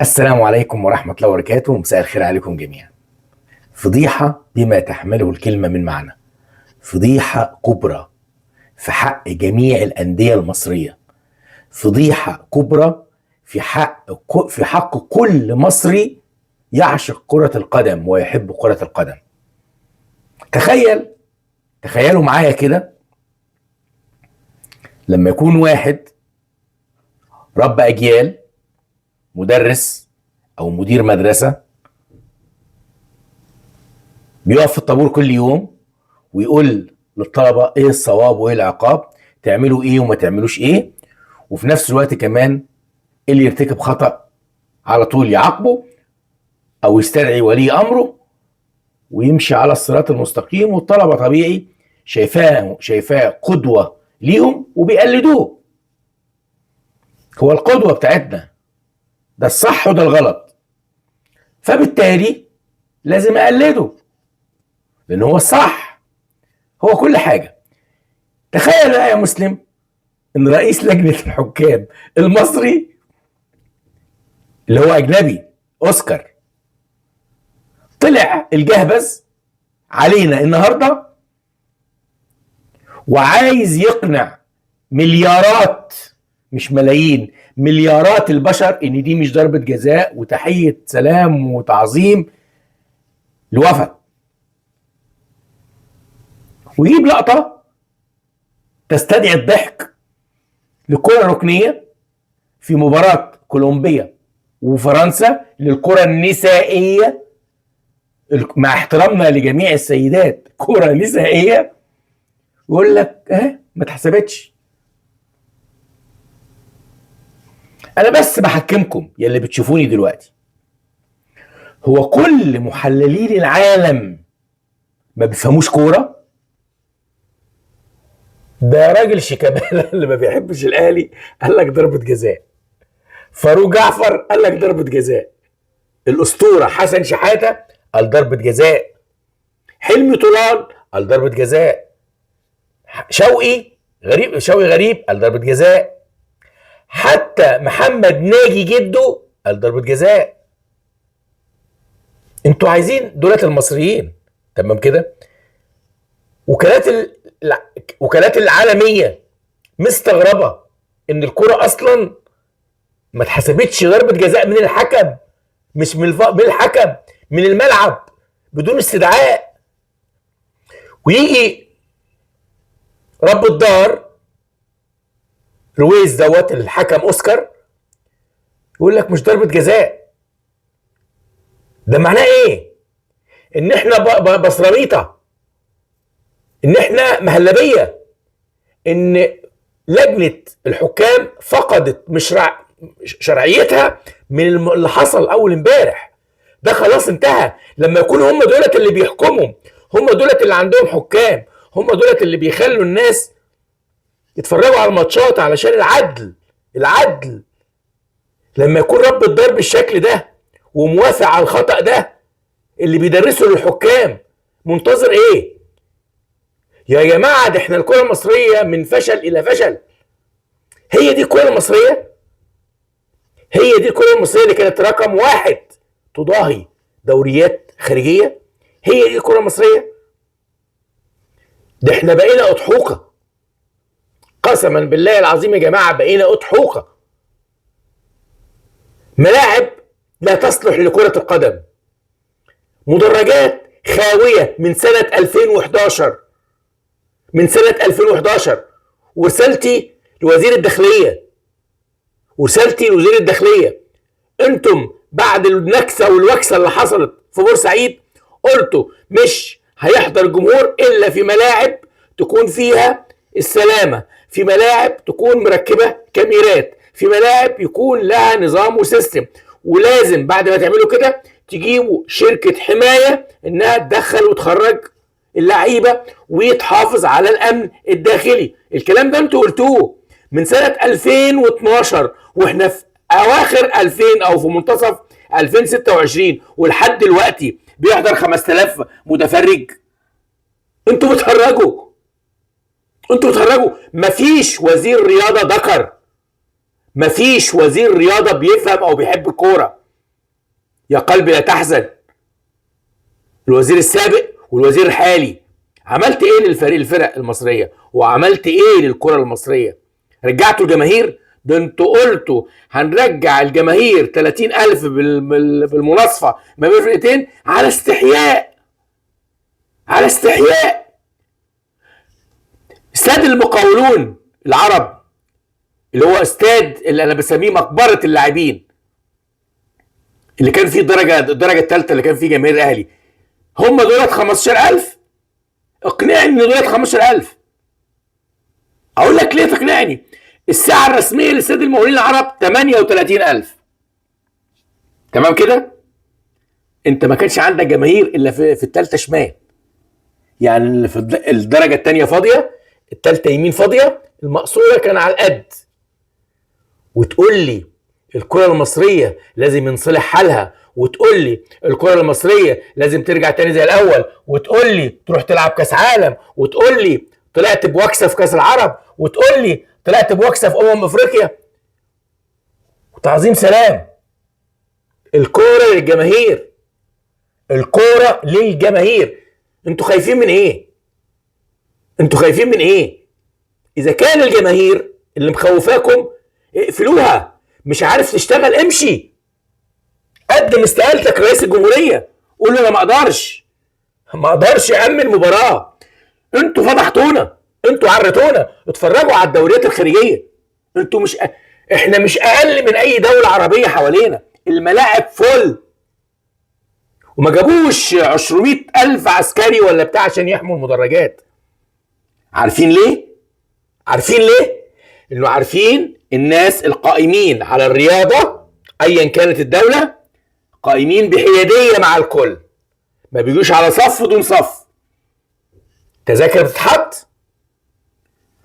السلام عليكم ورحمة الله وبركاته. مساء الخير عليكم جميعا. فضيحة بما تحمله الكلمة من معنى، فضيحة كبرى في حق جميع الأندية المصرية، فضيحة كبرى في حق كل مصري يعشق كرة القدم ويحب كرة القدم. تخيلوا معايا كده لما يكون واحد رب أجيال، مدرس أو مدير مدرسة، بيقف في الطابور كل يوم ويقول للطلبة ايه الصواب وايه العقاب، تعملوا ايه وما تعملوش ايه، وفي نفس الوقت كمان اللي يرتكب خطأ على طول يعاقبه او يستدعي ولي امره ويمشي على الصراط المستقيم، والطلبة طبيعي شايفاه قدوة ليهم وبيقلدوه. هو القدوة بتاعتنا ده الصح وده الغلط، فبالتالي لازم اقلده لان هو الصح، هو كل حاجة. تخيل بقى يا مسلم ان رئيس لجنة الحكام المصري اللي هو اجنبي، اوسكار، طلع الجهبذ علينا النهاردة وعايز يقنع مليارات، مش ملايين، مليارات البشر ان دي مش ضربة جزاء وتحية سلام وتعظيم لوفد، ويجيب لقطة تستدعي الضحك لكرة ركنية في مباراة كولومبيا وفرنسا للكرة النسائية، مع احترامنا لجميع السيدات، كرة نسائية، يقول لك ما اتحسبتش. انا بس بحكمكم يا اللي بتشوفوني دلوقتي، هو كل محللين العالم ما بيفهموش كورة؟ ده راجل شيكابالا اللي ما بيحبش الاهلي قال لك ضربة جزاء، فاروق جعفر قال لك ضربة جزاء، الاسطورة حسن شحاتة قال ضربة جزاء، حلمي طولان قال ضربة جزاء، شوقي غريب قال ضربة جزاء، حتى محمد ناجي جده قال ضربة جزاء. انتوا عايزين دولة المصريين، تمام كده؟ وكالات العالمية مستغربة ان الكرة اصلا ما اتحسبتش ضربة جزاء من الحكم، مش من الحكم، من الملعب بدون استدعاء. ويجي رب الدار رويز دوت الحكم اوسكار يقول لك مش ضربة جزاء. ده معناه ايه؟ ان احنا بصراميطة، ان احنا مهلبية، ان لجنة الحكام فقدت شرعيتها من اللي حصل اول امبارح. ده خلاص انتهى. لما يكونوا هم دولت اللي بيحكموا، هم دولت اللي عندهم حكام، هم دولت اللي بيخلوا الناس يتفرجوا على الماتشات علشان العدل. لما يكون رب الدار بالشكل ده وموافق على الخطأ ده اللي بيدرسه للحكام، منتظر ايه؟ يا جماعة ده احنا الكرة المصرية من فشل الى فشل. هي دي الكرة المصرية؟ هي دي الكرة المصرية اللي كانت رقم 1 تضاهي دوريات خارجية؟ هي دي الكرة المصرية؟ ده احنا بقينا اضحوكة، قسما بالله العظيم يا جماعة بقينا اضحوكة. ملاعب لا تصلح لكرة القدم، مدرجات خاوية من سنة 2011، من سنة 2011. ورسالتي لوزير الداخلية، انتم بعد النكسة والوكسة اللي حصلت في بورسعيد قلتوا مش هيحضر جمهور الا في ملاعب تكون فيها السلامة، في ملاعب تكون مركبة كاميرات، في ملاعب يكون لها نظام وسيستم، ولازم بعد ما تعملوا كده تجيبوا شركة حماية انها تدخل وتخرج اللعيبة ويتحافظ على الامن الداخلي. الكلام ده انتوا قلتوه من سنة 2012 واحنا في اواخر 2000 او في منتصف 2026 ولحد دلوقتي بيحضر 5000 متفرج. انتوا بتهرجوا. مفيش وزير رياضة ذكر، مفيش وزير رياضة بيفهم او بيحب الكورة. يا قلبي لا تحزن، الوزير السابق والوزير الحالي. عملت ايه الفرق المصريه؟ وعملت ايه للكره المصريه؟ رجعتوا الجماهير؟ ده انتوا قلتوا هنرجع الجماهير 30,000 بالمناصفه ما بين الفرقتين على استحياء، على استحياء. استاد المقاولون العرب اللي هو استاد اللي انا بسميه مقبره اللاعبين، اللي كان فيه الدرجه الثالثه اللي كان فيه جماهير الاهلي، هم دولت 15,000. اقنعني ان دولت 15,000. اقول لك ليه تقنعني. الساعه الرسميه لاستاد المقاولين العرب 38,000. تمام كده؟ انت ما كانش عندك جماهير الا في الثالثه شمال، يعني اللي في الدرجه الثانيه فاضيه، الثالثه يمين فاضيه، المقصوره كان على القد. وتقول لي الكره المصريه لازم ينصلح حالها، وتقول لي الكره المصريه لازم ترجع تاني زي الاول، وتقول لي تروح تلعب كاس عالم، وتقول لي طلعت بوكسه في كاس العرب، وتقول لي طلعت بوكسه في افريقيا. وتعظيم سلام. الكوره للجماهير، الكوره للجماهير. انتوا خايفين من ايه؟ انتوا خايفين من ايه؟ اذا كان الجماهير اللي مخوفاكم اقفلوها. مش عارف تشتغل؟ امشي، قدم استقالتك رئيس الجمهوريه، قول له انا ما اقدرش امن مباراه. انتوا فضحتونا، انتوا عرتونا. اتفرجوا على الدوريات الخارجيه. انتوا مش احنا مش اقل من اي دوله عربيه حوالينا. الملاعب فل، وما جابوش 200,000 عسكري ولا بتاع عشان يحموا المدرجات. عارفين ليه؟ عارفين ليه؟ انه عارفين الناس القائمين على الرياضه ايا كانت الدوله قائمين بحياديه مع الكل، ما بيجوش على صف دون صف. تذاكر بتتحط،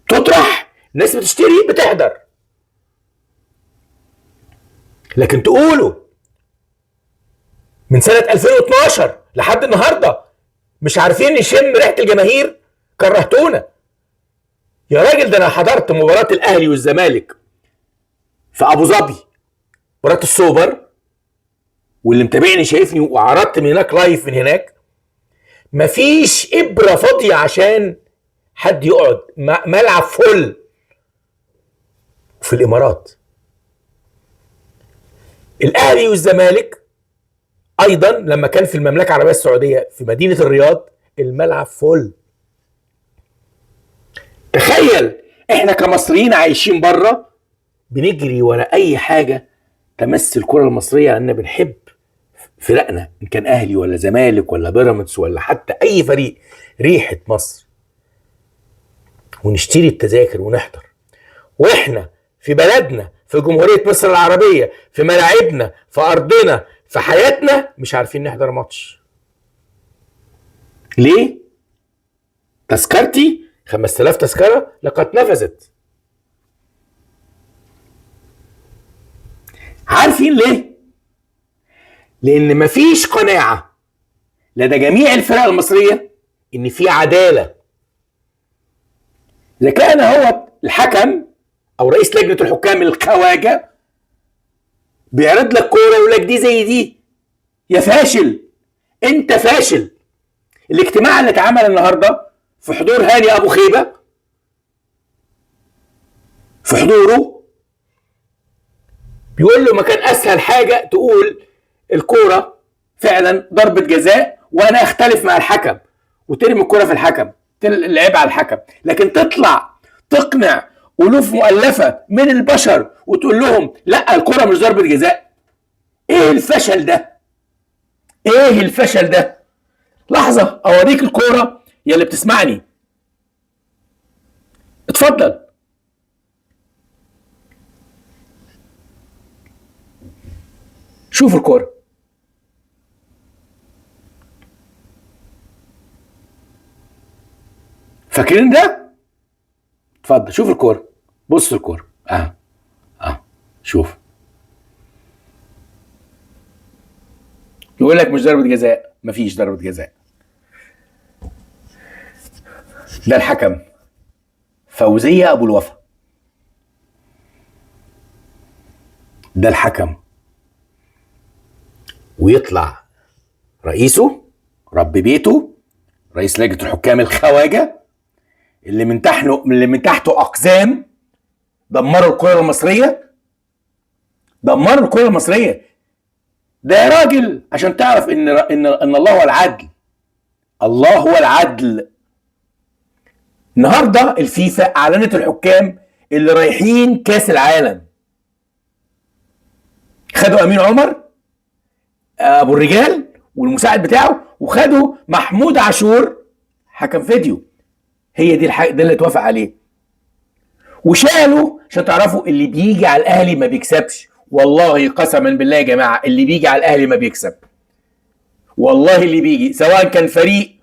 تطرح، الناس بتشتري، بتحضر. لكن تقولوا من سنه 2012 لحد النهارده مش عارفين نشم ريحه الجماهير، كرهتونا. يا راجل ده انا حضرت مباراه الاهلي والزمالك في ابو ظبي، مباراه السوبر، واللي متابعني شايفني، وعرضت من هناك لايف من هناك. مفيش ابره فاضيه عشان حد يقعد، ملعب فل. في الامارات الاهلي والزمالك ايضا لما كان في المملكه العربيه السعوديه في مدينه الرياض الملعب فل. تخيل احنا كمصريين عايشين بره بنجري ورا اي حاجه تمس الكره المصريه، لان بنحب فرقنا، ان كان اهلي ولا زمالك ولا بيراميدز ولا حتى اي فريق، ريحه مصر، ونشتري التذاكر ونحضر. واحنا في بلدنا، في جمهوريه مصر العربيه، في ملاعبنا، في ارضنا، في حياتنا، مش عارفين نحضر ماتش. ليه؟ تذكرتي 5000 تذكره لقد نفذت. عارفين ليه؟ لان مفيش قناعه لدى جميع الفرق المصريه ان في عداله. اذا كان هو الحكم او رئيس لجنه الحكام الخواجه بيعرض لك كوره ويقول لك دي زي دي، يا فاشل، انت فاشل. الاجتماع اللي اتعمل النهارده في حضور هاني ابو خيبه، في حضوره، بيقول له ما كان اسهل حاجه تقول الكوره فعلا ضربه جزاء وانا اختلف مع الحكم، وترمي الكوره في الحكم، العيب على الحكم. لكن تطلع تقنع الوف مؤلفه من البشر وتقول لهم لا الكوره مش ضربه جزاء. ايه الفشل ده؟ ايه الفشل ده؟ لحظه اوريك الكوره يا اللي بتسمعني. اتفضل. شوف الكوره. فاكرين ده؟ اتفضل شوف الكوره، بص الكوره. شوف. يقول لك مش ضربه جزاء، مفيش ضربه جزاء. ده الحكم فوزيه ابو الوفا، ده الحكم ويطلع رئيسه رب بيته رئيس لجنة الحكام الخواجة اللي من تحته أقزام دمروا الكرة المصرية. دمروا الكرة المصرية. ده يا راجل عشان تعرف ان الله هو العدل. الله هو العدل. النهارده الفيفا اعلنت الحكام اللي رايحين كاس العالم. خدوا امين عمر ابو الرجال والمساعد بتاعه، وخدوا محمود عاشور حكم فيديو. هي دي الحاجه ده اللي اتوافق عليه. وشالوا عشان تعرفوا اللي بيجي على الاهلي ما بيكسبش. والله قسما بالله يا جماعه اللي بيجي على الاهلي ما بيكسب. والله اللي بيجي سواء كان فريق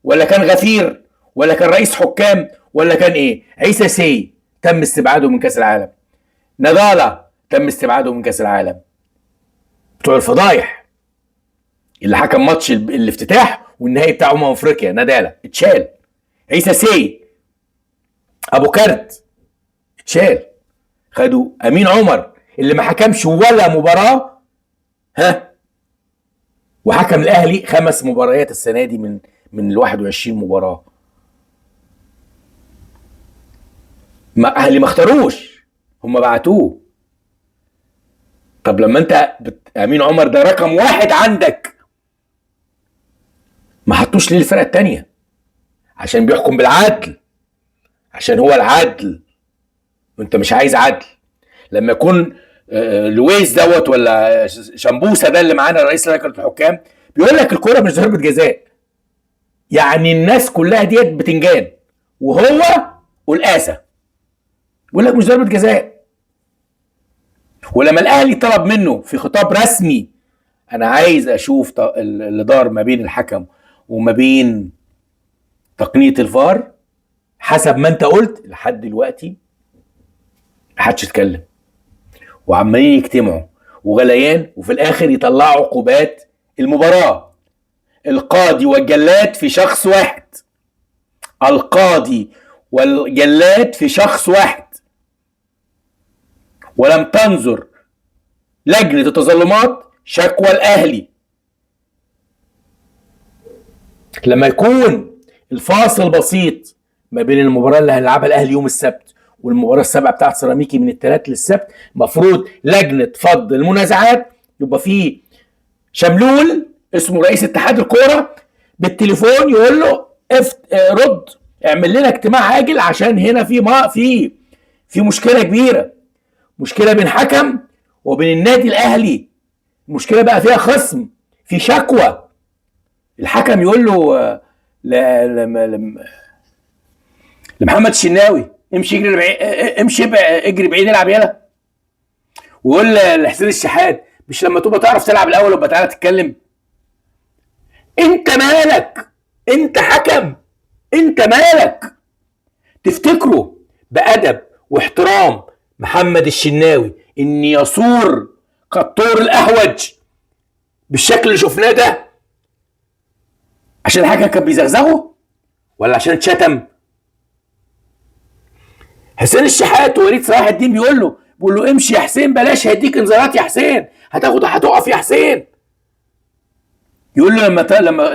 ولا كان غفير ولا كان رئيس حكام ولا كان ايه. عيسى سي تم استبعاده من كاس العالم. نضالة تم استبعاده من كاس العالم. بتوع الفضايح اللي حكم ماتش الافتتاح والنهائي بتاع افريقيا ندالة اتشال. عيسى سي ابو كارت اتشال. خدوا امين عمر اللي ما حكمش ولا مباراة وحكم الاهلي 5 مباريات السنة دي من ال 21 مباراة. ما اهلي ما اختاروش، هم بعتوه. طب لما انت امين عمر ده رقم 1 عندك ما حطوش ليه الفرقة التانية؟ عشان بيحكم بالعدل، عشان هو العدل وانت مش عايز عدل. لما يكون لويس دوت ولا شمبوسه ده اللي معانا رئيس لجنه الحكام بيقول لك الكوره مش ضربه جزاء، يعني الناس كلها ديت بتنجان وهو والقاسه بيقول لك مش ضربه جزاء. ولما الاهلي طلب منه في خطاب رسمي انا عايز اشوف اللي دار ما بين الحكم وما بين تقنيه الفار حسب ما انت قلت، لحد دلوقتي محدش اتكلم وعمالين يجتمعوا وغليان، وفي الاخر يطلعوا عقوبات المباراه. القاضي والجلاد في شخص واحد. القاضي والجلاد في شخص واحد. ولم تنظر لجنة التظلمات شكوى الاهلي. لما يكون الفاصل بسيط ما بين المباراة اللي هنلعبها الاهلي يوم السبت والمباراة السابعة بتاعت سيراميكي من الثلاث للسبت، مفروض لجنة فض المنازعات يبقى فيه شملول اسمه رئيس اتحاد الكورة بالتليفون يقول له رد اعمل لنا اجتماع عاجل عشان هنا في مشكلة كبيرة، مشكلة بين حكم وبين النادي الاهلي، المشكلة بقى فيها خصم، في شكوى. الحكم يقول له لمحمد الشناوي امشي اجري بعيد العب يلا. ويقول لحسين الشحات مش لما تبقى تعرف تلعب الاول وبقى تعالى تتكلم. انت مالك؟ انت حكم، انت مالك؟ تفتكروا بأدب واحترام محمد الشناوي ان يصور كالطور الاهوج بالشكل اللي شفناه ده عشان الحكم كان بيزغزغه ولا عشان اتشتم؟ حسين الشحات ووليد صلاح الدين بيقول له امشي يا حسين بلاش هيديك انذارات يا حسين، هتقف يا حسين. يقول له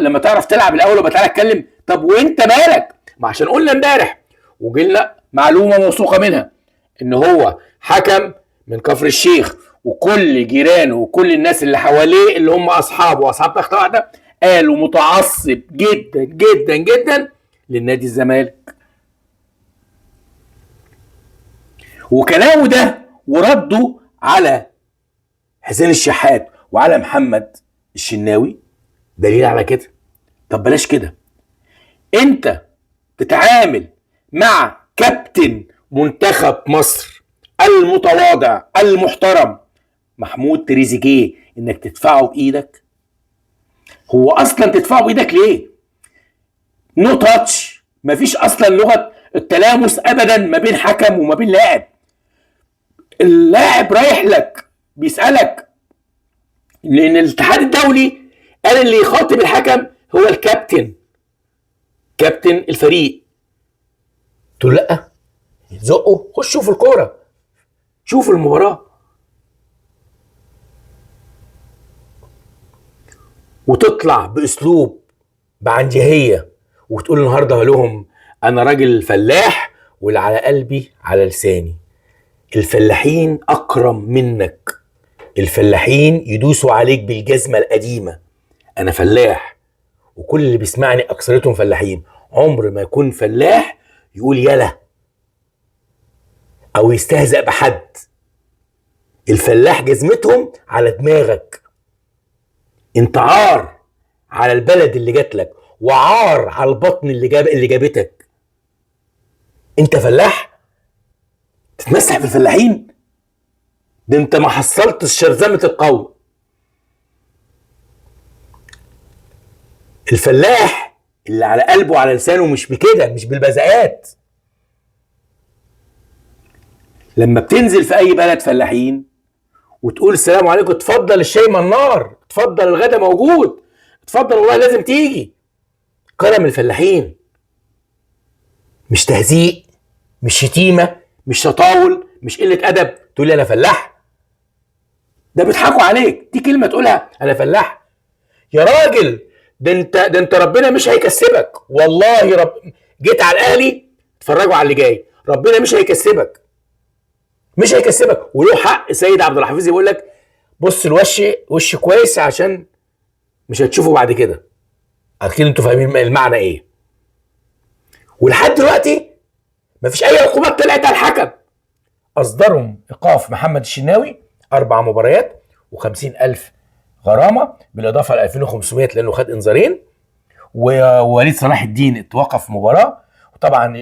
لما تعرف تلعب الاول وبقى تعالى اتكلم. طب وانت مالك؟ ما عشان قلنا امبارح وجينا معلومه موثوقه منها ان هو حكم من كفر الشيخ وكل جيرانه وكل الناس اللي حواليه اللي هم اصحابه واصحاب تخت واحده قالوا متعصب جدا جدا جدا للنادي الزمالك. وكلامه ده ورده على حسين الشحات وعلى محمد الشناوي دليل على كده. طب بلاش كده، انت تتعامل مع كابتن منتخب مصر المتواضع المحترم محمود تريزيجيه انك تدفعه بايدك؟ هو اصلا تدفعه بايدك ليه؟ نو تاتش، مفيش اصلا لغه التلامس ابدا ما بين حكم وما بين لاعب. اللاعب رايح لك بيسالك لان الاتحاد الدولي قال اللي يخاطب الحكم هو الكابتن، كابتن الفريق. تقول لا زقه، خش شوف الكوره، شوف المباراه. وتطلع باسلوب بعنجهيه وتقول النهارده لهم انا راجل فلاح واللي على قلبي على لساني. الفلاحين اكرم منك، الفلاحين يدوسوا عليك بالجزمه القديمه. انا فلاح وكل اللي بيسمعني اكثرتهم فلاحين. عمر ما يكون فلاح يقول يلا او يستهزأ بحد. الفلاح جزمتهم على دماغك. انت عار على البلد اللي جات لك وعار على البطن اللي جابتك. انت فلاح تتمسح في الفلاحين؟ ده انت ما حصلتش شرذمة القوم. الفلاح اللي على قلبه وعلى لسانه مش بكده، مش بالبذاءات. لما بتنزل في اي بلد فلاحين وتقول السلام عليكم، اتفضل الشاي من النار، اتفضل الغدا موجود، اتفضل والله لازم تيجي. كرم الفلاحين، مش تهزيء، مش شتيمه، مش تطاول، مش قله ادب تقول لي انا فلاح. ده بيضحكوا عليك، دي كلمه تقولها انا فلاح. يا راجل ده انت ربنا مش هيكسبك والله. جيت على الاهلي اتفرجوا على اللي جاي، ربنا مش هيكسبك، مش هيكسبك. وله حق سيد عبد الحفيظ يقول لك بص الوش وش كويس عشان مش هتشوفه بعد كده. اكيد انتوا فاهمين المعنى ايه. ولحد دلوقتي مفيش اي عقوبات طلعت على الحكم. اصدرهم ايقاف محمد الشناوي 4 مباريات و50,000 غرامه بالاضافه ل 2500 لانه خد انذارين، ووليد صلاح الدين اتوقف مباراه، وطبعا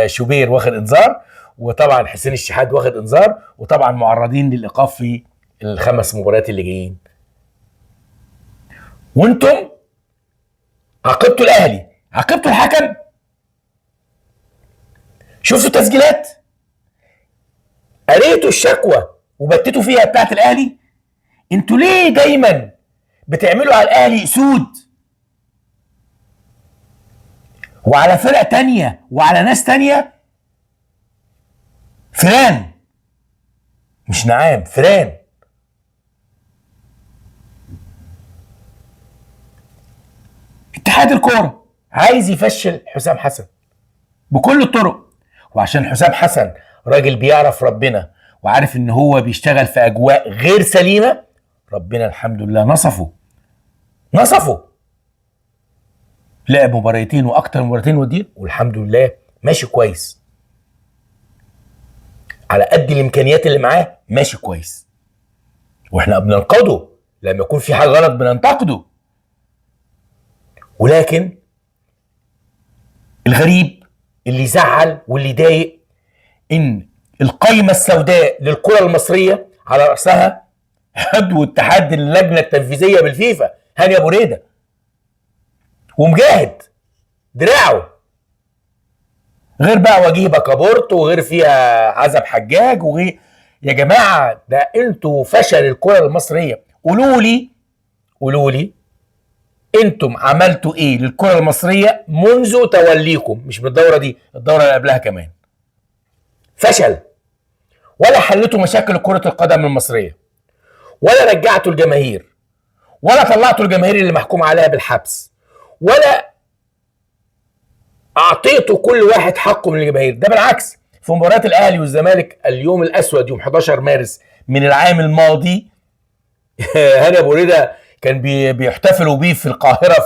شوبير واخد انذار، وطبعا حسين الشحات واخد انذار، وطبعا معرضين للايقاف في ال5 مباريات اللي جايين. وانتم عاقبتوا الاهلي، عاقبتوا الحكم. شفتوا تسجيلات؟ قريتوا الشكوى وبتتوا فيها بتاعت الاهلي؟ انتوا ليه دايما بتعملوا على الاهلي اسود وعلى فرقه تانية وعلى ناس تانية فران؟ مش نعام، فران. اتحاد الكوره عايز يفشل حسام حسن بكل الطرق، وعشان حسام حسن راجل بيعرف ربنا وعارف ان هو بيشتغل في اجواء غير سليمه، ربنا الحمد لله نصفه. لعب مباراتين واكتر مباراتين ودين والحمد لله ماشي كويس. على قد الامكانيات اللي معاه ماشي كويس. واحنا بننقده لما يكون في حاجه غلط بننتقده. ولكن الغريب اللي يزعل واللي يضايق ان القايمه السوداء للكره المصريه على راسها عضو اتحاد اللجنه التنفيذيه بالفيفا هاني ابو ريده، ومجاهد دراعه، غير بقى وجيه بكابورت، وغير فيها عزب حجاج، وغير. يا جماعه ده انتوا فشل الكره المصريه. قولوا لي انتم عملتوا ايه للكره المصريه منذ توليكم؟ مش بالدوره دي، الدوره اللي قبلها كمان. فشل. ولا حلتوا مشاكل كره القدم المصريه، ولا رجعتوا الجماهير، ولا طلعتوا الجماهير اللي محكوم عليها بالحبس، ولا اعطيتوا كل واحد حقه من الجماهير. ده بالعكس، في مباريات الاهلي والزمالك اليوم الاسود يوم 11 مارس من العام الماضي هاني ابو ريده كان بيحتفلوا بيه في القاهره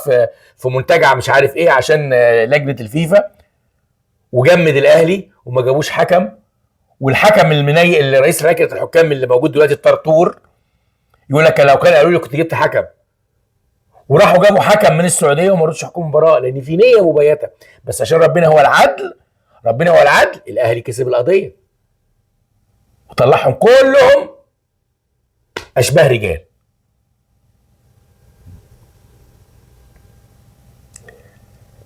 في منتجع مش عارف ايه عشان لجنه الفيفا، وجمد الاهلي وما جابوش حكم. والحكم المنيء اللي رئيس لجنه الحكام اللي موجود دلوقتي الطرطور يقول لك لو كان قالوا لي كنت جبت حكم. وراحوا جابوا حكم من السعوديه وما رضوش يحكموا مباراه لان في نيه مبيته، بس عشان ربنا هو العدل الاهلي كسب القضيه وطلعهم كلهم اشباه رجال.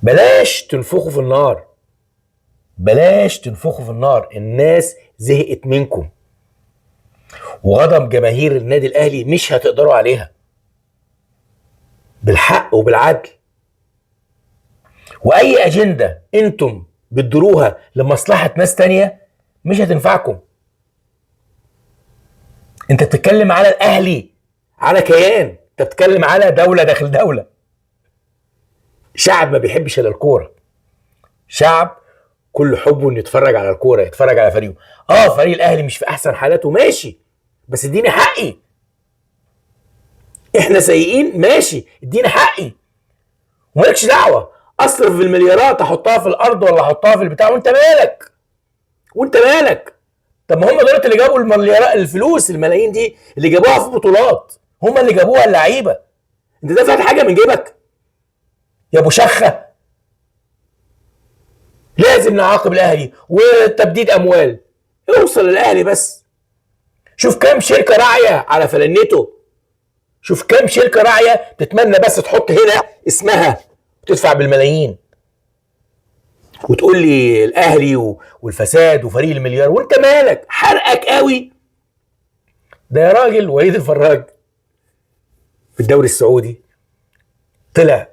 بلاش تنفخوا في النار، الناس زهقت منكم، وغضب جماهير النادي الاهلي مش هتقدروا عليها بالحق وبالعدل. واي اجنده انتم بتدروها لمصلحه ناس تانية مش هتنفعكم. انت بتتكلم على الاهلي، على كيان، انت بتتكلم على دوله داخل دوله. شعب ما بيحبش الا الكوره، شعب كل حبه انه يتفرج على الكوره، يتفرج على فريقه. فريق الاهلي مش في احسن حالاته، ماشي، بس اديني حقي. احنا سيئين، ماشي، اديني حقي، ومالكش دعوه اصرف بالمليارات، احطها في الارض ولا احطها في البتاع، وانت مالك، وانت مالك. طب ما هم دول اللي جابوا المليارات، الفلوس الملايين دي اللي جابوها في بطولات، هم اللي جابوها اللعيبه. انت دافع حاجه من جيبك يا ابو شخه؟ لازم نعاقب الاهلي وتبديد اموال. اوصل للاهلي بس، شوف كام شركه راعيه على فلنته، شوف كام شركه راعيه تتمنى بس تحط هنا اسمها وتدفع بالملايين، وتقول لي الاهلي والفساد وفريق المليار، وانت مالك؟ حرقك قوي. ده يا راجل وليد الفراج في الدوري السعودي طلع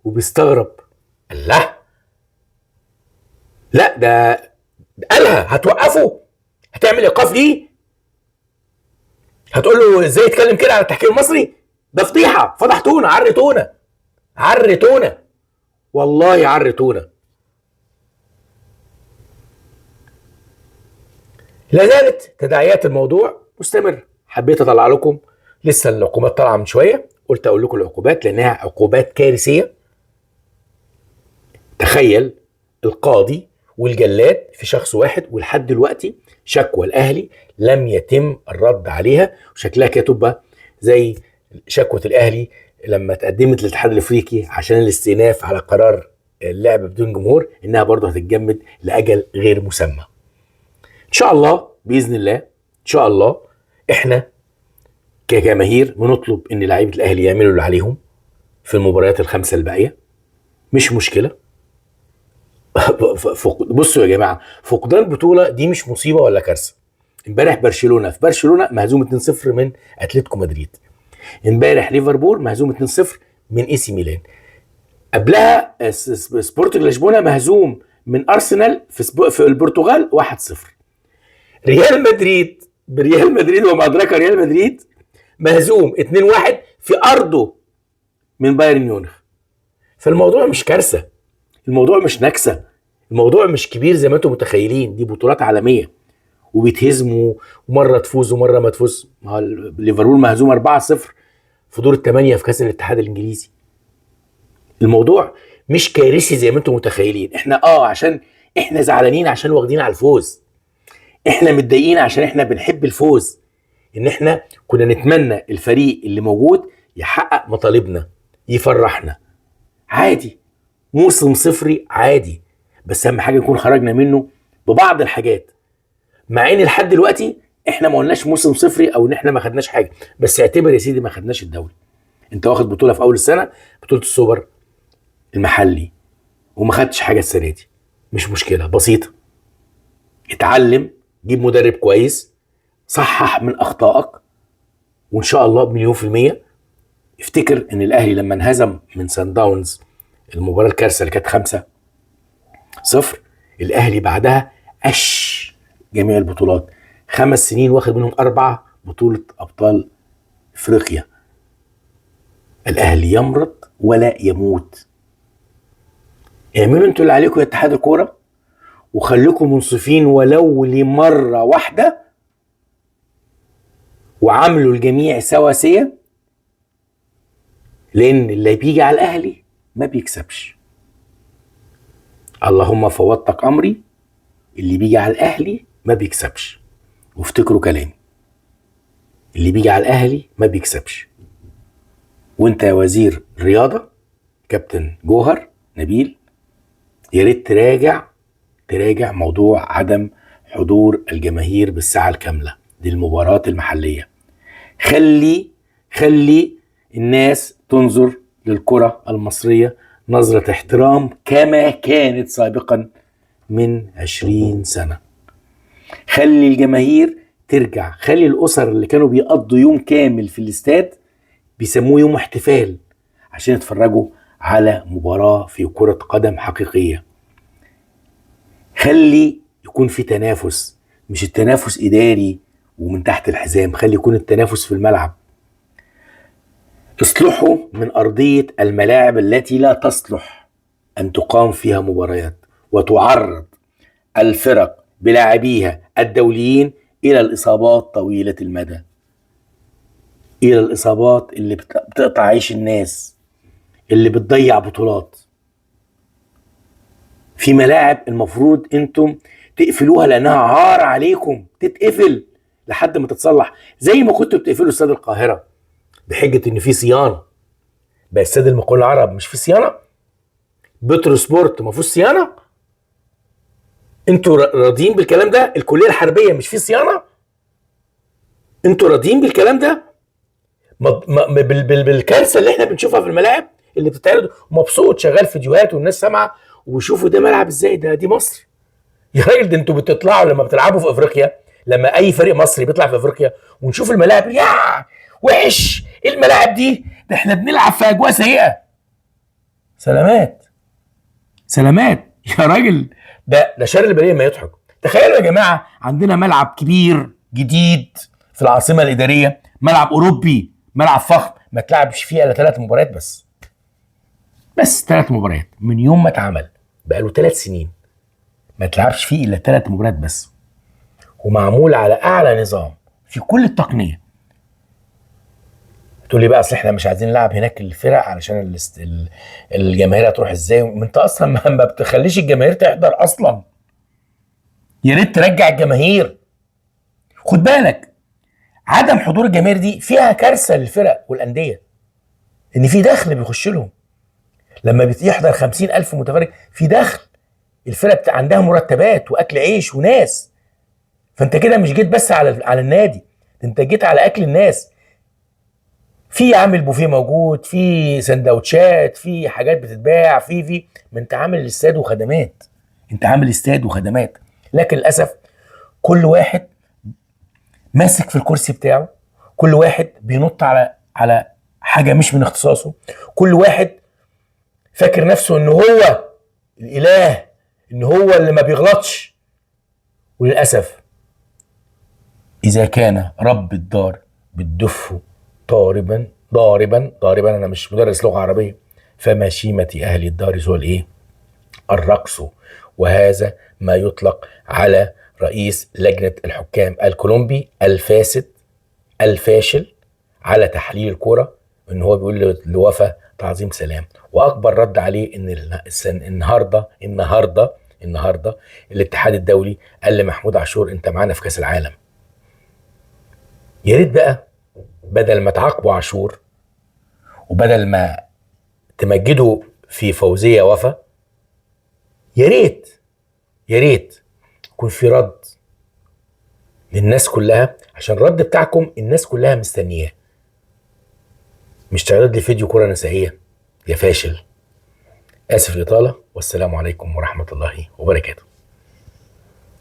وبيستغرب، الله، لا ده قالها هتوقفه، هتعمل ايقاف ليه، هتقول له ازاي يتكلم كده على التحكيم المصري؟ ده فضيحه، فضحتونا، عرتونا، عرتونا، والله عرتونا. لا زالت تداعيات الموضوع مستمر. حبيت اطلع لكم، لسه العقوبات طالعه من شويه، قلت اقول لكم العقوبات لانها عقوبات كارثيه. تخيل القاضي والجلاد في شخص واحد، ولحد دلوقتي شكوى الاهلي لم يتم الرد عليها، وشكلها كده تبقى زي شكوى الاهلي لما تقدمت للاتحاد الافريقي عشان الاستئناف على قرار اللعب بدون جمهور، انها برضه هتتجمد لاجل غير مسمى. ان شاء الله باذن الله، ان شاء الله احنا كجماهير بنطلب ان لعيبه الاهلي يعملوا اللي عليهم في المباريات الخمسه الباقيه، مش مشكله. بصوا يا جماعه، فقدان البطوله دي مش مصيبه ولا كارثه. امبارح برشلونه مهزوم 2-0 من اتلتيكو مدريد، امبارح ليفربول مهزوم 2-0 من اي سي ميلان، قبلها سبورتنج لشبونه مهزوم من ارسنال في البرتغال 1-0. ريال مدريد وما ادراك ريال مدريد مهزوم 2-1 في ارضه من بايرن ميونخ. فالموضوع مش كارثه، الموضوع مش نكسه، الموضوع مش كبير زي ما انتم متخيلين. دي بطولات عالميه وبيتهزموا، ومره تفوز ومره ما تفوز. ليفربول مهزوم 4-0 في دور الثمانيه في كاس الاتحاد الانجليزي. الموضوع مش كارثي زي ما انتم متخيلين. احنا عشان احنا زعلانين عشان واخدين على الفوز، احنا متضايقين عشان احنا بنحب الفوز، ان احنا كنا نتمنى الفريق اللي موجود يحقق مطالبنا، يفرحنا. عادي، موسم صفري عادي، بس اهم حاجه نكون خرجنا منه ببعض الحاجات، مع ان لحد دلوقتي احنا ما قلناش موسم صفري او ان احنا ما خدناش حاجه، بس اعتبر يا سيدي ما خدناش الدوري. انت واخد بطوله في اول السنه، بطوله السوبر المحلي، وما خدتش حاجه السنه دي، مش مشكله، بسيطه. اتعلم، جيب مدرب كويس، صحح من اخطائك، وان شاء الله بمليون في المية. افتكر ان الاهلي لما انهزم من سان داونز المباراة الكارثة اللي كانت 5-0، الاهلي بعدها جميع البطولات، 5 سنين واخد منهم 4 بطولة ابطال افريقيا. الاهلي يمرض ولا يموت. اعملوا انتوا اللي عليكم يا اتحاد الكورة، وخليكم منصفين ولو لمرة واحدة، وعاملوا الجميع سواسية، لان اللي بيجي على الاهلي ما بيكسبش. اللهم فوضتك امري، اللي بيجي على الاهلي ما بيكسبش. وافتكروا كلامي، اللي بيجي على الاهلي ما بيكسبش. وانت يا وزير الرياضة كابتن جوهر نبيل، يا ريت تراجع موضوع عدم حضور الجماهير بالساعة الكاملة للمباراة المحلية. خلي الناس تنظر للكرة المصرية نظرة احترام كما كانت سابقا من 20 سنة. خلي الجماهير ترجع، خلي الأسر اللي كانوا بيقضوا يوم كامل في الاستاد بيسموه يوم احتفال عشان يتفرجوا على مباراة في كرة قدم حقيقية. خلي يكون في تنافس، مش التنافس إداري ومن تحت الحزام، خلي يكون التنافس في الملعب. اصلحوا من أرضية الملاعب التي لا تصلح أن تقام فيها مباريات، وتعرض الفرق بلاعبيها الدوليين إلى الإصابات طويلة المدى، إلى الإصابات اللي بتقطع عيش الناس، اللي بتضيع بطولات. في ملاعب المفروض انتم تقفلوها لأنها عار عليكم، تتقفل لحد ما تتصلح، زي ما كنتوا بتقفلوا استاد القاهرة بحجة إن في صيانة. بقى استاد المقاولون العرب مش في صيانة؟ بترو سبورت ما فيهوش صيانة؟ انتوا راضيين بالكلام ده؟ الكليه الحربيه مش في صيانه؟ انتوا راضيين بالكلام ده؟ بالكارثه اللي احنا بنشوفها في الملاعب اللي بتتعرض، مبسوط شغال فيديوهات والناس سامعه وبيشوفوا ده ملعب ازاي، ده دي مصر يا راجل. ده انتوا بتطلعوا لما بتلعبوا في افريقيا، لما اي فريق مصري بيطلع في افريقيا ونشوف الملاعب، يا وحش ايه الملاعب دي، ده احنا بنلعب في اجواء سيئه. سلامات سلامات يا راجل، ده شر البليه ما يضحك. تخيلوا يا جماعه عندنا ملعب كبير جديد في العاصمه الاداريه، ملعب اوروبي، ملعب فخم، ما تلعبش فيه الا 3 مباريات بس. بس 3 مباريات من يوم ما اتعمل، بقاله 3 سنين ما تلعبش فيه الا 3 مباريات بس، ومعمول على اعلى نظام في كل التقنيه. تقول لي بقى اصل احنا مش عايزين نلعب هناك الفرق علشان الجماهير هتروح ازاي، ما انت اصلا ما بتخليش الجماهير تحضر اصلا. يا ريت ترجع الجماهير. خد بالك عدم حضور الجماهير دي فيها كارثه للفرق والانديه، ان في دخل بيخش لهم. لما بيحضر 50,000 متفرج في دخل، الفرق عندها مرتبات واكل عيش وناس. فانت كده مش جيت بس على النادي، انت جيت على اكل الناس. في عامل بوفيه موجود، في سندوتشات، في حاجات بتتباع، في ما انت عامل استاد وخدمات، انت عامل استاد وخدمات. لكن للاسف كل واحد ماسك في الكرسي بتاعه، كل واحد بينط على حاجه مش من اختصاصه، كل واحد فاكر نفسه ان هو الاله، ان هو اللي ما بيغلطش. وللاسف اذا كان رب الدار بالدف ضاربا، انا مش مدرس لغه عربيه، فما شيمه اهل الدار سوى الايه؟ الرقص. وهذا ما يطلق على رئيس لجنه الحكام الكولومبي الفاسد الفاشل على تحليل الكوره، ان هو بيقول لوفا تعظيم سلام. واكبر رد عليه ان النهارده الاتحاد الدولي قال لمحمود عاشور انت معانا في كاس العالم. يا ريت بقى بدل ما تعاقبوا عاشور وبدل ما تمجدوا في فوزيه وفا، يا ريت يكون في رد للناس كلها، عشان الرد بتاعكم الناس كلها مستنياه. مش تعرض لي فيديو كرة نسائية يا فاشل. آسف الإطالة، والسلام عليكم ورحمة الله وبركاته.